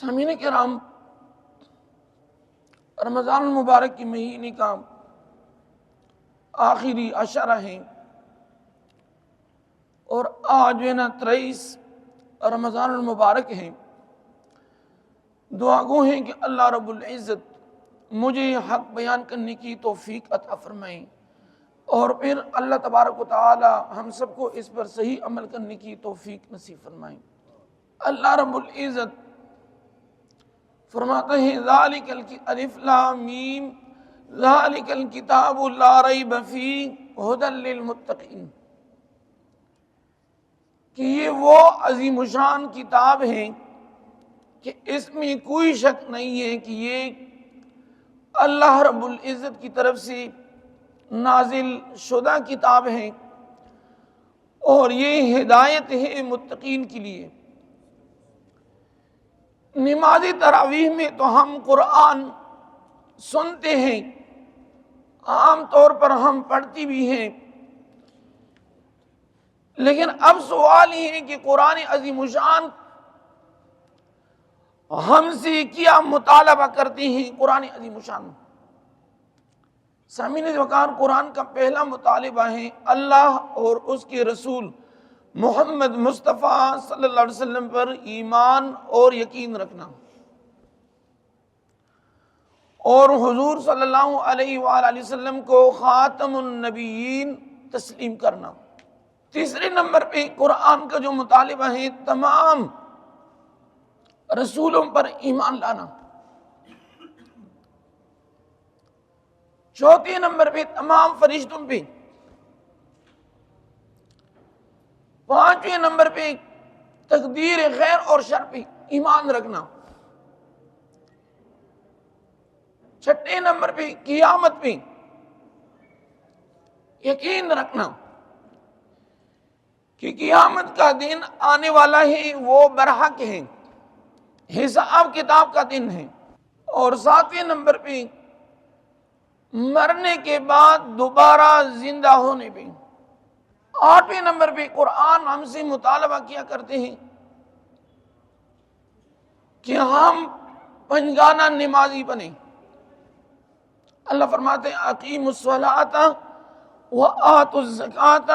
سامعین کرام، رمضان المبارک کی مہینے کا آخری عشرہ ہے اور آج جو ہے نا 23 رمضان المبارک ہے۔ دعا گو ہیں کہ اللہ رب العزت مجھے حق بیان کرنے کی توفیق عطا فرمائیں، اور پھر اللہ تبارک و تعالی ہم سب کو اس پر صحیح عمل کرنے کی توفیق نصیب فرمائیں۔ اللہ رب العزت فرماتے ہیں ذالک الف لام میم ذالک الکتاب لا ریب فیہ ھدی للمتقین، کہ یہ وہ عظیم الشان کتاب ہے کہ اس میں کوئی شک نہیں ہے کہ یہ اللہ رب العزت کی طرف سے نازل شدہ کتاب ہے، اور یہ ہدایت ہے متقین کے لیے۔ نماز تراویح میں تو ہم قرآن سنتے ہیں، عام طور پر ہم پڑھتی بھی ہیں، لیکن اب سوال یہ ہے کہ قرآن عظیم الشان ہم سے کیا مطالبہ کرتے ہیں۔ قرآن عظیم الشان سامعین وقار، قرآن کا پہلا مطالبہ ہے اللہ اور اس کے رسول محمد مصطفیٰ صلی اللہ علیہ وسلم پر ایمان اور یقین رکھنا، اور حضور صلی اللہ علیہ وآلہ وسلم کو خاتم النبیین تسلیم کرنا۔ تیسرے نمبر پہ قرآن کا جو مطالبہ ہے تمام رسولوں پر ایمان لانا۔ چوتھے نمبر پہ تمام فرشتوں پہ۔ پانچویں نمبر پہ تقدیر خیر اور شر پہ ایمان رکھنا۔ چھٹے نمبر پہ قیامت پہ یقین رکھنا کہ قیامت کا دن آنے والا ہے، وہ برحق ہے، حساب کتاب کا دن ہے۔ اور ساتویں نمبر پہ مرنے کے بعد دوبارہ زندہ ہونے پہ۔ آٹھویں نمبر پہ قرآن ہم سے مطالبہ کیا کرتے ہیں کہ ہم پنجگانہ نمازی بنیں۔ اللہ فرماتے ہیں اقیموا الصلاۃ وآتوا الزکاۃ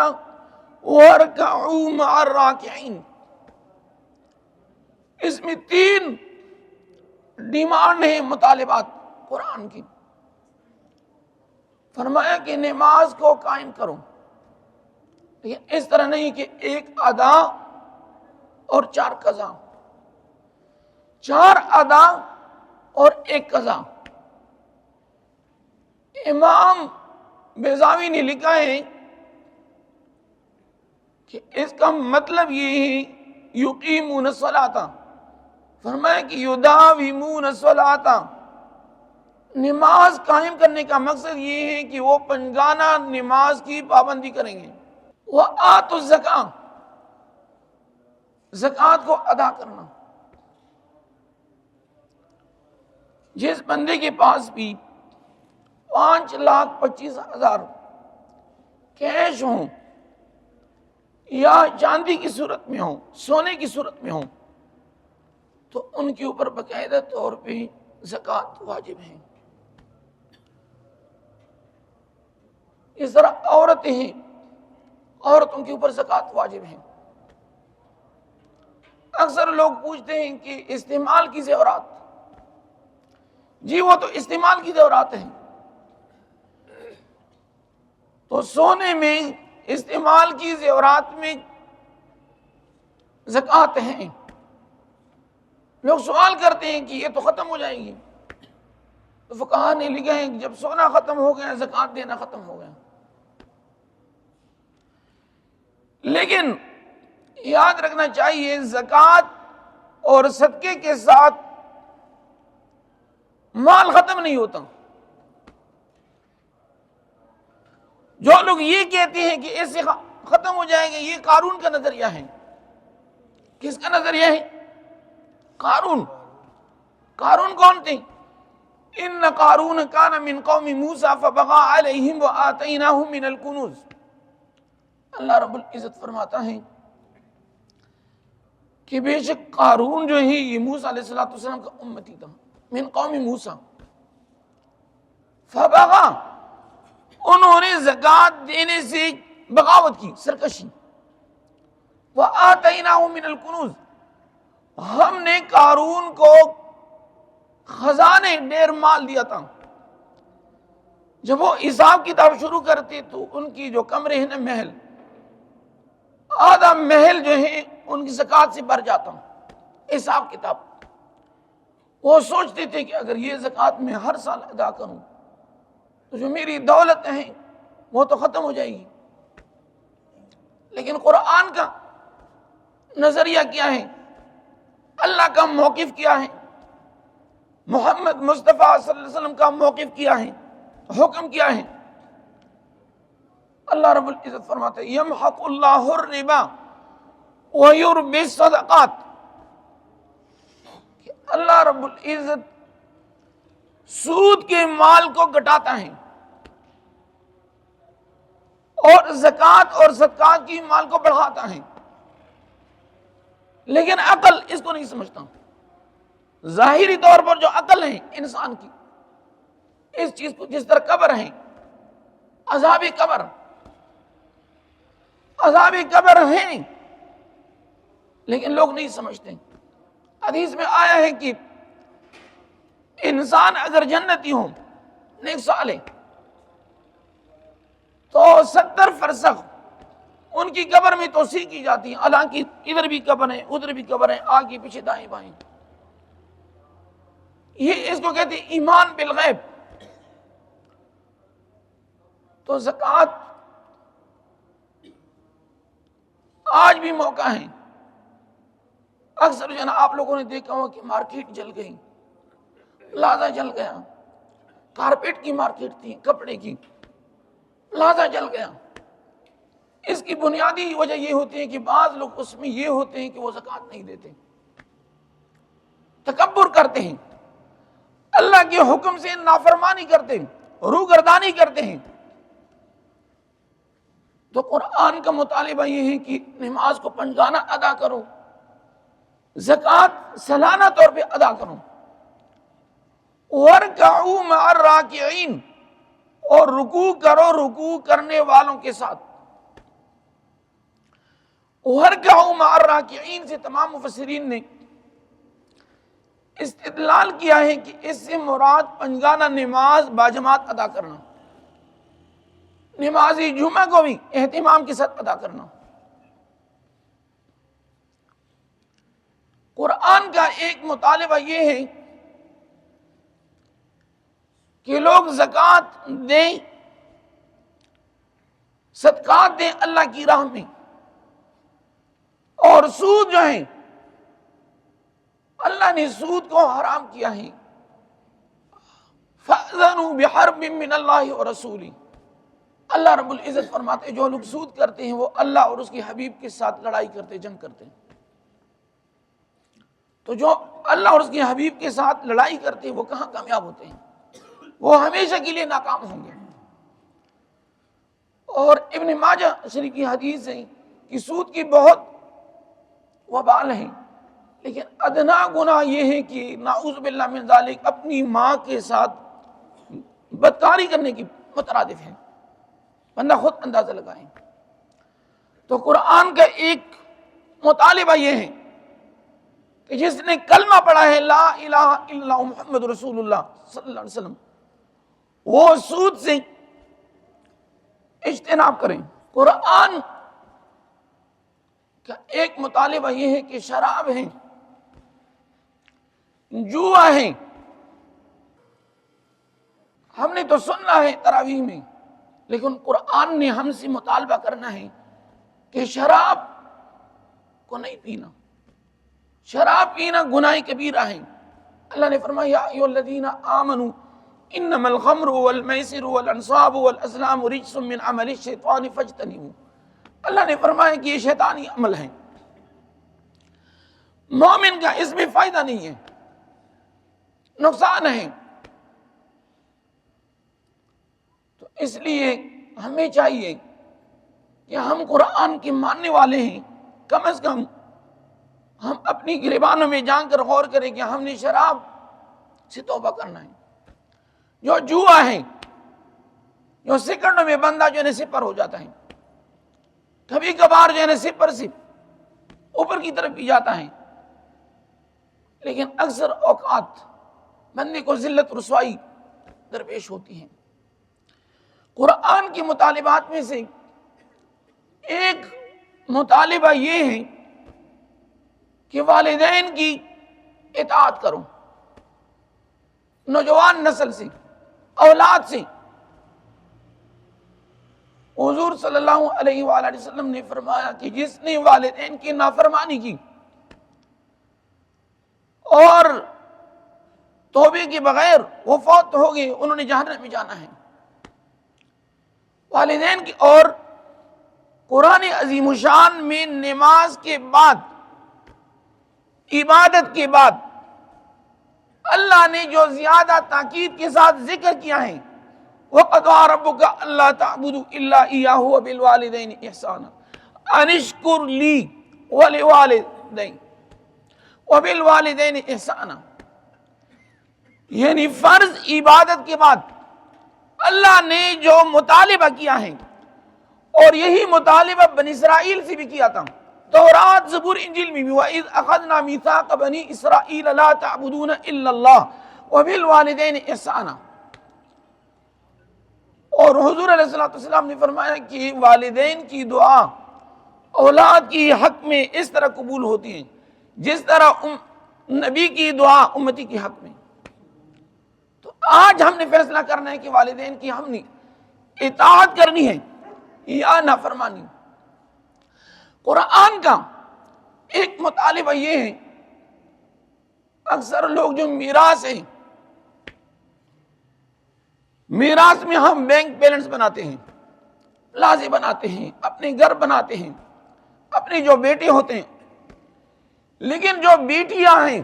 وارکعوا مع الراکعین۔ اس میں تین ڈیمانڈ ہیں، مطالبات قرآن کی۔ فرمایا کہ نماز کو قائم کرو، لیکن اس طرح نہیں کہ ایک ادا اور 4 قضا، 4 ادا اور 1 قضا۔ امام بیضاوی نے لکھا ہے کہ اس کا مطلب یہ ہے یقیمون الصلاۃ، فرمایا کہ یداومون الصلاۃ، نماز قائم کرنے کا مقصد یہ ہے کہ وہ پنجگانہ نماز کی پابندی کریں گے۔ وآتوا الزکاۃ، زکوٰۃ کو ادا کرنا۔ جس بندے کے پاس بھی 5,25,000 کیش ہوں یا چاندی کی صورت میں ہوں، سونے کی صورت میں ہوں، تو ان کے اوپر باقاعدہ طور پہ زکوٰۃ واجب ہے۔ اس طرح عورتیں ہیں، عورتوں کے اوپر زکوٰۃ واجب ہے۔ اکثر لوگ پوچھتے ہیں کہ استعمال کی زیورات، جی وہ تو استعمال کی زیورات ہیں، تو سونے میں استعمال کی زیورات میں زکوٰۃ ہیں۔ لوگ سوال کرتے ہیں کہ یہ تو ختم ہو جائے گی، تو فقہا نے لکھا ہے کہ جب سونا ختم ہو گیا زکوٰۃ دینا ختم ہو گیا۔ لیکن یاد رکھنا چاہیے زکوٰۃ اور صدقے کے ساتھ مال ختم نہیں ہوتا۔ جو لوگ یہ کہتے ہیں کہ اس سے ختم ہو جائے گا، یہ قارون کا نظریہ ہے۔ کس کا نظریہ ہے؟ قارون۔ قارون کون تھے؟ ان قارون کان من قوم موسیٰ فبغى علیہم وآتیناہ من الکنوز۔ اللہ رب العزت فرماتا ہے کہ بے شک قارون جو ہے یہ موسیٰ علیہ السلام کا امتی تھا، من قوم موسیٰ، فبغا، انہوں نے زکوٰۃ دینے سے بغاوت کی، سرکشی، وآتیناہ من الکنوز، ہم نے قارون کو خزانے ڈیر مال دیا تھا۔ جب وہ حساب کتاب شروع کرتے تو ان کی جو کمرے ہیں نا، محل، آدھا محل جو ہے ان کی زکوٰۃ سے بھر جاتا، حساب کتاب۔ وہ سوچتے تھے کہ اگر یہ زکوٰۃ میں ہر سال ادا کروں تو جو میری دولت ہے وہ تو ختم ہو جائے گی۔ لیکن قرآن کا نظریہ کیا ہے، اللہ کا موقف کیا ہے، محمد مصطفیٰ صلی اللہ علیہ وسلم کا موقف کیا ہے، حکم کیا ہے؟ اللہ رب العزت فرماتے ہیں یمحق اللہ الربا ویربی الصدقات، کہ اللہ رب العزت سود کے مال کو گھٹاتا ہے اور زکوٰۃ اور صدقات کی مال کو بڑھاتا ہے، لیکن عقل اس کو نہیں سمجھتا۔ ظاہری طور پر جو عقل ہے انسان کی، اس چیز کو، جس طرح قبر ہے، عذاب قبر ہیں، لیکن لوگ نہیں سمجھتے۔ حدیث میں آیا ہے کہ انسان اگر جنتی ہو، نیک صالح، تو 70 فرسخ ان کی قبر میں توسیع کی جاتی ہے، حالانکہ ادھر بھی قبر ہے، ادھر بھی قبر ہے، آگے پیچھے دائیں بائیں۔ یہ اس کو کہتے ہیں ایمان بالغیب۔ تو زکوٰۃ آج بھی موقع ہے۔ اکثر جو ہے نا آپ لوگوں نے دیکھا ہو کہ مارکیٹ جل گئی، پلازہ جل گیا، کارپیٹ کی مارکیٹ تھی، کپڑے کی، پلازہ جل گیا۔ اس کی بنیادی وجہ یہ ہوتی ہے کہ بعض لوگ اس میں یہ ہوتے ہیں کہ وہ زکوٰۃ نہیں دیتے، تکبر کرتے ہیں، اللہ کے حکم سے نافرمانی کرتے ہیں، روگردانی کرتے ہیں۔ تو قرآن کا مطالبہ یہ ہے کہ نماز کو پنجگانہ ادا کرو، زکوٰۃ سالانہ طور پہ ادا کرو، وَارْكَعُوا مَعَ الرَّاكِعِينَ، اور رکوع کرو رکوع کرنے والوں کے ساتھ۔ وَارْكَعُوا مَعَ الرَّاكِعِينَ سے تمام مفسرین نے استدلال کیا ہے کہ اس سے مراد پنجگانہ نماز باجماعت ادا کرنا، نمازی جمعہ کو بھی اہتمام کے ساتھ ادا کرنا۔ قرآن کا ایک مطالبہ یہ ہے کہ لوگ زکوٰۃ دیں، صدقات دیں اللہ کی راہ میں، اور سود جو ہے اللہ نے سود کو حرام کیا ہے۔ فَأْذَنُوا بِحَرْبٍ مِّنَ اللَّهِ وَرَسُولِهِ، اللہ رب العزت فرماتے ہیں جو لوگ سود کرتے ہیں وہ اللہ اور اس کے حبیب کے ساتھ لڑائی کرتے، جنگ کرتے ہیں۔ تو جو اللہ اور اس کے حبیب کے ساتھ لڑائی کرتے ہیں وہ کہاں کامیاب ہوتے ہیں؟ وہ ہمیشہ کے لیے ناکام ہوں گے۔ اور ابن ماجہ شریف کی حدیث ہے کہ سود کی بہت وبال ہیں، لیکن ادنا گناہ یہ ہے کہ نعوذ باللہ من ذالک اپنی ماں کے ساتھ بدکاری کرنے کی مترادف ہے۔ بندہ خود اندازہ لگائیں۔ تو قرآن کا ایک مطالبہ یہ ہے کہ جس نے کلمہ پڑھا ہے لا الہ الا اللہ محمد رسول اللہ صلی اللہ علیہ وسلم، وہ سود سے اجتناب کریں۔ قرآن کا ایک مطالبہ یہ ہے کہ شراب ہے، جوا ہے۔ ہم نے تو سننا ہے تراویح میں، لیکن قرآن نے ہم سے مطالبہ کرنا ہے کہ شراب کو نہیں پینا۔ شراب پینا گناہ کبیرہ ہے۔ اللہ نے فرمایا یا ایھا الذین آمنوا انما الخمر والمیسر والانصاب والازلام رجس من عمل الشیطان فاجتنبوہ۔ اللہ نے فرمایا کہ یہ شیطانی عمل ہے، مومن کا اس میں فائدہ نہیں ہے، نقصان ہے۔ تو اس لیے ہمیں چاہیے کہ ہم قرآن کے ماننے والے ہیں، کم از کم ہم اپنی گریبانوں میں جان کر غور کریں کہ ہم نے شراب سے توبہ کرنا ہے، جو جوا ہے، جو سیکنڈوں میں بندہ جو ہے سپر ہو جاتا ہے، کبھی کبھار جو ہے سپر سے اوپر کی طرف بھی جاتا ہے، لیکن اکثر اوقات بندے کو ذلت رسوائی درپیش ہوتی ہیں۔ قرآن کی مطالبات میں سے ایک مطالبہ یہ ہے کہ والدین کی اطاعت کرو، نوجوان نسل سے، اولاد سے۔ حضور صلی اللہ علیہ وآلہ وسلم نے فرمایا کہ جس نے والدین کی نافرمانی کی اور توبے کے بغیر وہ فوت ہو گئے، انہوں نے جہنم میں جانا ہے۔ والدین کی اور قرآن عظیم الشان میں نماز کے بعد، عبادت کے بعد اللہ نے جو زیادہ تاکید کے ساتھ ذکر کیا ہے، وَقَضَىٰ رَبُّكَ أَلَّا تَعْبُدُوا إِلَّا إِيَّاهُ وَبِالْوَالِدَيْنِ إِحْسَانًا أَنِ اشْكُرْ لِي وَبِالْوَالِدَيْنِ إِحْسَانًا، یعنی فرض عبادت کے بعد اللہ نے جو مطالبہ کیا ہے، اور یہی مطالبہ بنی اسرائیل سے بھی کیا تھا، تورات، زبور، انجیل میں بھی، وَإِذْ أَخَذْنَا مِيثَاقَ بَنِي إِسْرَائِيلَ لَا تَعْبُدُونَ إِلَّا اللَّهَ وَبِالْوَالِدَيْنِ إِحْسَانًا۔ اور حضور علیہ السلام نے فرمایا کہ والدین کی دعا اولاد کی حق میں اس طرح قبول ہوتی ہیں جس طرح نبی کی دعا امتی کے حق میں۔ تو آج ہم نے فیصلہ کرنا ہے کہ والدین کی ہم نے اطاعت کرنی ہے یا نافرمانی۔ قرآن کا ایک مطالبہ یہ ہے، اکثر لوگ جو میراث ہیں، میراث میں ہم بینک بیلنس بناتے ہیں، پلازے بناتے ہیں، اپنے گھر بناتے ہیں، اپنے جو بیٹے ہوتے ہیں، لیکن جو بیٹیاں ہیں،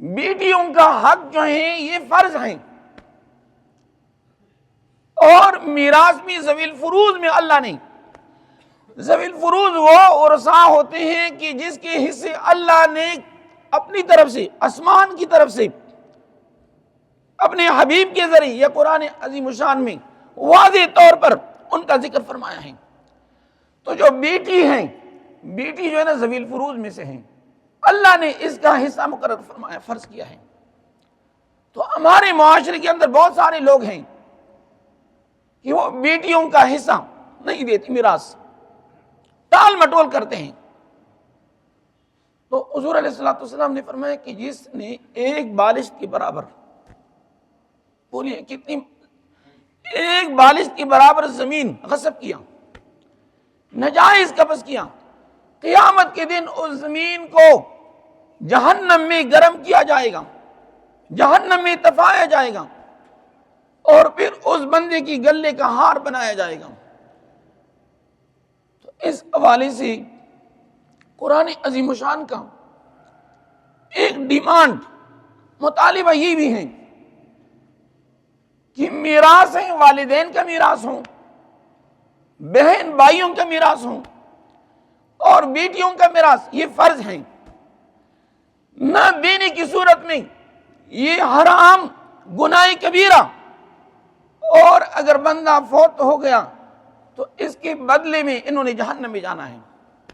بیٹیوں کا حق جو ہے یہ فرض ہیں، اور میراث میں ذوی الفروض میں اللہ نے، ذوی الفروض وہ ورثاء ہوتے ہیں کہ جس کے حصے اللہ نے اپنی طرف سے، آسمان کی طرف سے، اپنے حبیب کے ذریعے یا قرآن عظیم الشان میں واضح طور پر ان کا ذکر فرمایا ہے۔ تو جو بیٹی ہیں، بیٹی جو ہے نا ذوی الفروض میں سے ہیں، اللہ نے اس کا حصہ مقرر فرمایا، فرض کیا ہے۔ تو ہمارے معاشرے کے اندر بہت سارے لوگ ہیں کہ وہ بیٹیوں کا حصہ نہیں دیتی، میراث ٹال مٹول کرتے ہیں۔ تو حضور علیہ السلام نے فرمایا کہ جس نے ایک بالشت کے برابر، بولیے کتنی، ایک بالشت کے برابر زمین غصب کیا، ناجائز قبض کیا، قیامت کے دن اس زمین کو جہنم میں گرم کیا جائے گا، جہنم میں تپایا جائے گا، اور پھر اس بندے کی گلے کا ہار بنایا جائے گا۔ تو اس حوالے سے قرآن عظیم الشان کا ایک ڈیمانڈ، مطالبہ یہ بھی ہے کہ میراث ہیں، والدین کا میراث ہوں، بہن بھائیوں کا میراث ہوں، اور بیٹیوں کا میراث، یہ فرض ہیں۔ نہ دینے کی صورت میں یہ حرام، گناہ کبیرہ، اور اگر بندہ فوت ہو گیا تو اس کے بدلے میں انہوں نے جہنم میں جانا ہے۔